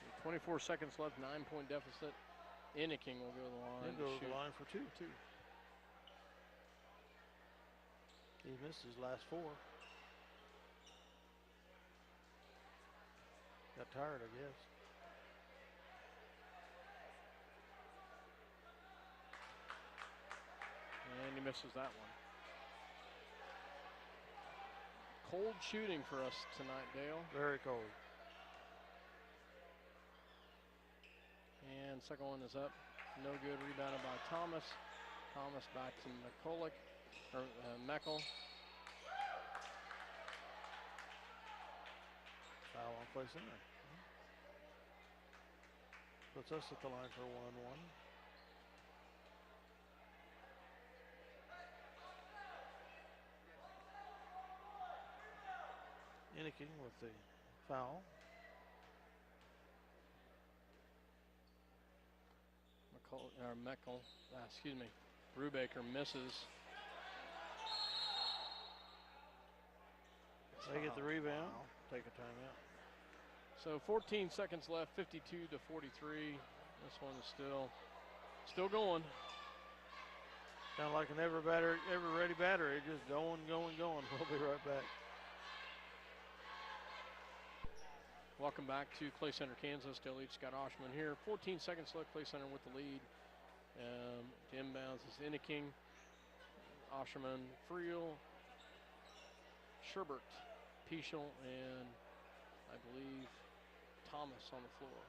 And 24 seconds left, 9-point deficit. Enneking will go to the line. He'll go to the line for 2. He missed his last 4. Got tired, I guess. And he misses that one. Cold shooting for us tonight, Dale. Very cold. And second one is up. No good. Rebounded by Thomas. Thomas back to McCulloch. Or Meckel. Foul on Clay Center. Puts us at the line for 1 and 1. Enneking with the foul. Meckel, Brubaker misses. They get the rebound. Take a timeout. So 14 seconds left, 52-43. This one is still going. Kind of like an ever ready battery, just going. We'll be right back. Welcome back to Clay Center, Kansas. Dale Leach, Scott Oshman here. 14 seconds left. Clay Center with the lead. The inbounds is Enneking, Osherman, Friel, Sherbert, Peschel, and I believe Thomas on the floor.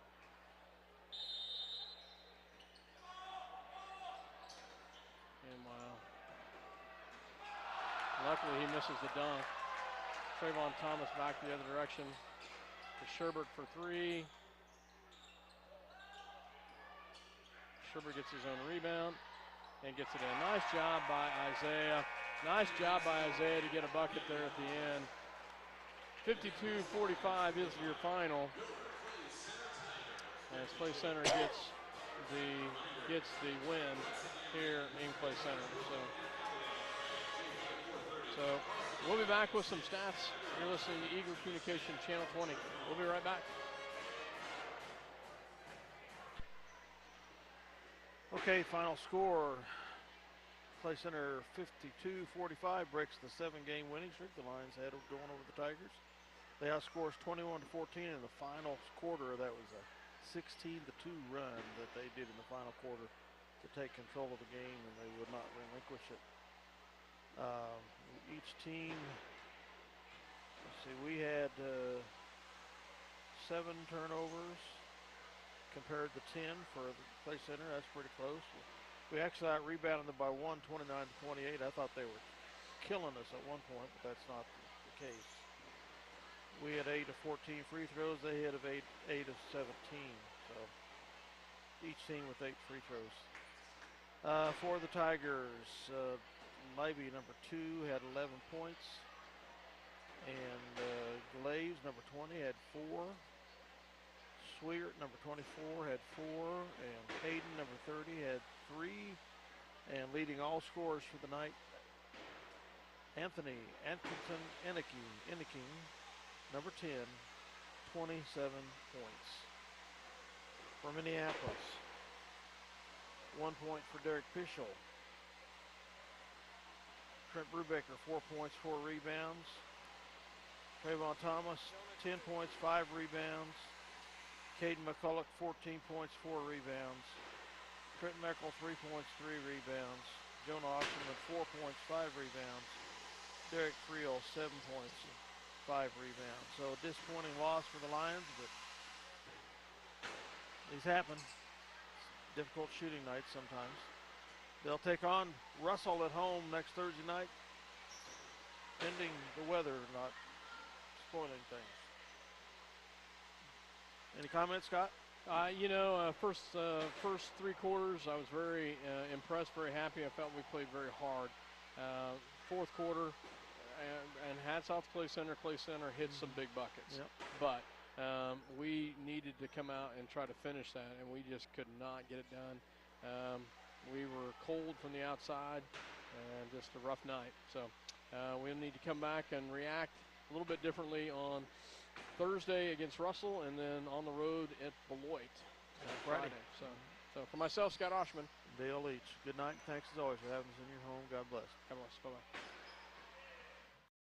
Luckily, he misses the dunk. Trayvon Thomas back the other direction to Sherbert for three. Sherbert gets his own rebound and gets it in. Nice job by Isaiah. Nice job by Isaiah to get a bucket there at the end. 52-45 is your final. As Clay Center gets the win here in Clay Center. So we'll be back with some stats. You're listening to Eagle Communication Channel 20. We'll be right back. Okay, final score. Clay Center 52-45 breaks the 7-game winning streak the Lions had going over the Tigers. They outscores 21-14 in the final quarter. That was a 16-2 run that they did in the final quarter to take control of the game, and they would not relinquish it. Each team, let's see, we had 7 turnovers compared to 10 for the Clay Center. That's pretty close. We actually out-rebounded them by 1, 29-28. I thought they were killing us at one point, but that's not the case. We had 8 of 14 free throws. They had 8 of 17. So each team with 8 free throws. For the Tigers, Levy, number 2, had 11 points. And Glaze, number 20, had 4. Sweart, number 24, had 4. And Hayden, number 30, had 3. And leading all scorers for the night, Anthony Atkinson Enneking, number 10, 27 points. For Minneapolis, 1 point for Derek Pischel. Trent Brubaker, 4 points, 4 rebounds. Trayvon Thomas, 10 points, 5 rebounds. Caden McCulloch, 14 points, 4 rebounds. Trent Meckel, 3 points, 3 rebounds. Jonah Osterman, 4 points, 5 rebounds. Derek Friel, 7 points, 5 rebounds. So a disappointing loss for the Lions, but these happen. Difficult shooting nights sometimes. They'll take on Russell at home next Thursday night, pending the weather not spoiling things. Any comments, Scott? First 3 quarters, I was very impressed, very happy. I felt we played very hard. Fourth quarter, and hats off to Clay Center. Clay Center hit some big buckets. Yep. But we needed to come out and try to finish that, and we just could not get it done. We were cold from the outside, and just a rough night. So we'll need to come back and react a little bit differently on Thursday against Russell, and then on the road at Beloit Friday. So for myself, Scott Oshman. Dale Leach. Good night. Thanks as always for having us in your home. God bless. God bless. Bye-bye.